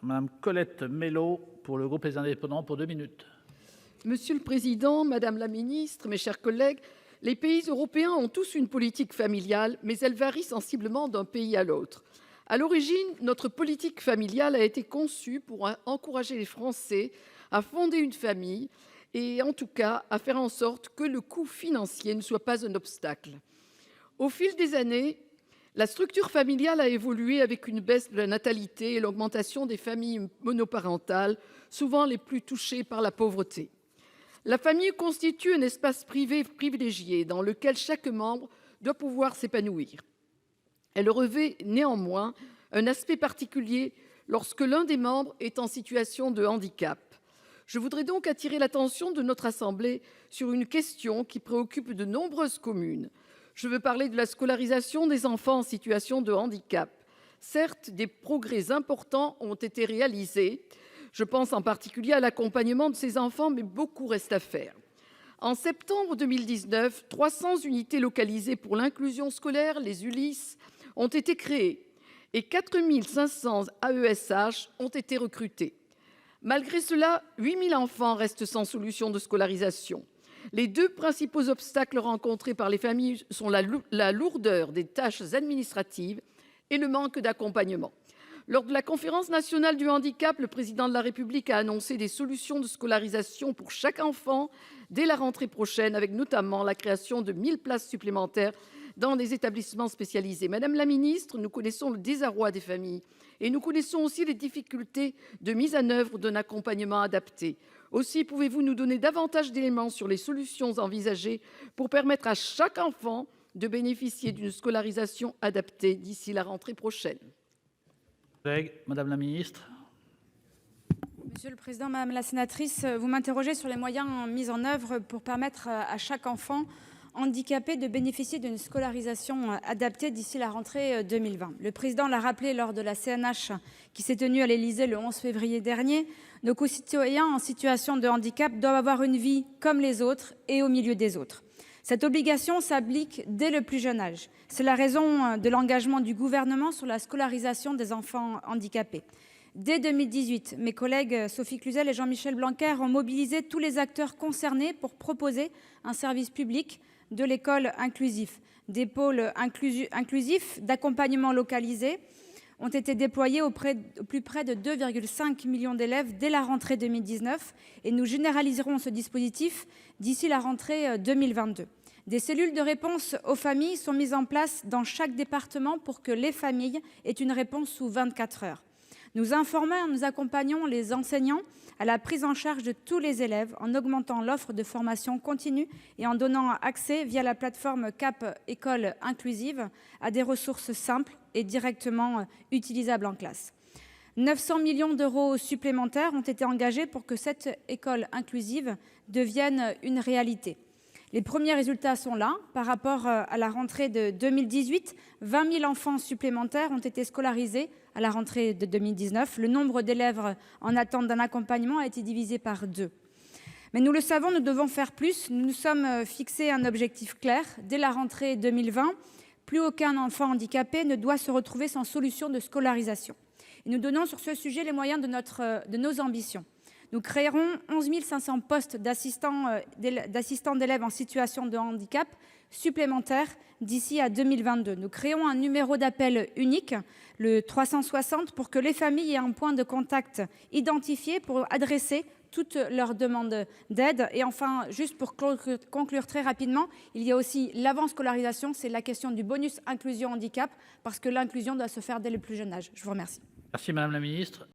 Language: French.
Madame Colette Mélot pour le groupe Les Indépendants pour 2 minutes. Monsieur le président, madame la ministre, mes chers collègues, les pays européens ont tous une politique familiale, mais elle varie sensiblement d'un pays à l'autre. À l'origine, notre politique familiale a été conçue pour encourager les Français à fonder une famille et en tout cas à faire en sorte que le coût financier ne soit pas un obstacle. Au fil des années, la structure familiale a évolué avec une baisse de la natalité et l'augmentation des familles monoparentales, souvent les plus touchées par la pauvreté. La famille constitue un espace privé privilégié dans lequel chaque membre doit pouvoir s'épanouir. Elle revêt néanmoins un aspect particulier lorsque l'un des membres est en situation de handicap. Je voudrais donc attirer l'attention de notre Assemblée sur une question qui préoccupe de nombreuses communes. Je veux parler de la scolarisation des enfants en situation de handicap. Certes, des progrès importants ont été réalisés. Je pense en particulier à l'accompagnement de ces enfants, mais beaucoup reste à faire. En septembre 2019, 300 unités localisées pour l'inclusion scolaire, les ULIS, ont été créées et 4 500 AESH ont été recrutés. Malgré cela, 8 000 enfants restent sans solution de scolarisation. Les deux principaux obstacles rencontrés par les familles sont la lourdeur des tâches administratives et le manque d'accompagnement. Lors de la Conférence nationale du handicap, le Président de la République a annoncé des solutions de scolarisation pour chaque enfant dès la rentrée prochaine, avec notamment la création de 1 000 places supplémentaires dans des établissements spécialisés. Madame la ministre, nous connaissons le désarroi des familles et nous connaissons aussi les difficultés de mise en œuvre d'un accompagnement adapté. Aussi, pouvez-vous nous donner davantage d'éléments sur les solutions envisagées pour permettre à chaque enfant de bénéficier d'une scolarisation adaptée d'ici la rentrée prochaine ? Madame la ministre. Monsieur le président, madame la sénatrice, vous m'interrogez sur les moyens mis en œuvre pour permettre à chaque enfant handicapé de bénéficier d'une scolarisation adaptée d'ici la rentrée 2020. Le président l'a rappelé lors de la CNH qui s'est tenue à l'Élysée le 11 février dernier, nos concitoyens en situation de handicap doivent avoir une vie comme les autres et au milieu des autres. Cette obligation s'applique dès le plus jeune âge. C'est la raison de l'engagement du gouvernement sur la scolarisation des enfants handicapés. Dès 2018, mes collègues Sophie Cluzel et Jean-Michel Blanquer ont mobilisé tous les acteurs concernés pour proposer un service public de l'école inclusive. Des pôles inclusifs d'accompagnement localisés ont été déployés au plus près de 2,5 millions d'élèves dès la rentrée 2019 et nous généraliserons ce dispositif d'ici la rentrée 2022. Des cellules de réponse aux familles sont mises en place dans chaque département pour que les familles aient une réponse sous 24 heures. Nous informons et nous accompagnons les enseignants à la prise en charge de tous les élèves en augmentant l'offre de formation continue et en donnant accès via la plateforme CAP École Inclusive à des ressources simples et directement utilisables en classe. 900 millions d'euros supplémentaires ont été engagés pour que cette école inclusive devienne une réalité. Les premiers résultats sont là. Par rapport à la rentrée de 2018, 20 000 enfants supplémentaires ont été scolarisés à la rentrée de 2019. Le nombre d'élèves en attente d'un accompagnement a été divisé par 2. Mais nous le savons, nous devons faire plus. Nous nous sommes fixé un objectif clair. Dès la rentrée 2020, plus aucun enfant handicapé ne doit se retrouver sans solution de scolarisation. Et nous donnons sur ce sujet les moyens de nos ambitions. Nous créerons 11 500 postes d'assistants d'élèves en situation de handicap supplémentaires d'ici à 2022. Nous créons un numéro d'appel unique, le 360, pour que les familles aient un point de contact identifié pour adresser toutes leurs demandes d'aide. Et enfin, juste pour conclure très rapidement, il y a aussi l'avant-scolarisation, c'est la question du bonus inclusion handicap, parce que l'inclusion doit se faire dès le plus jeune âge. Je vous remercie. Merci Madame la ministre.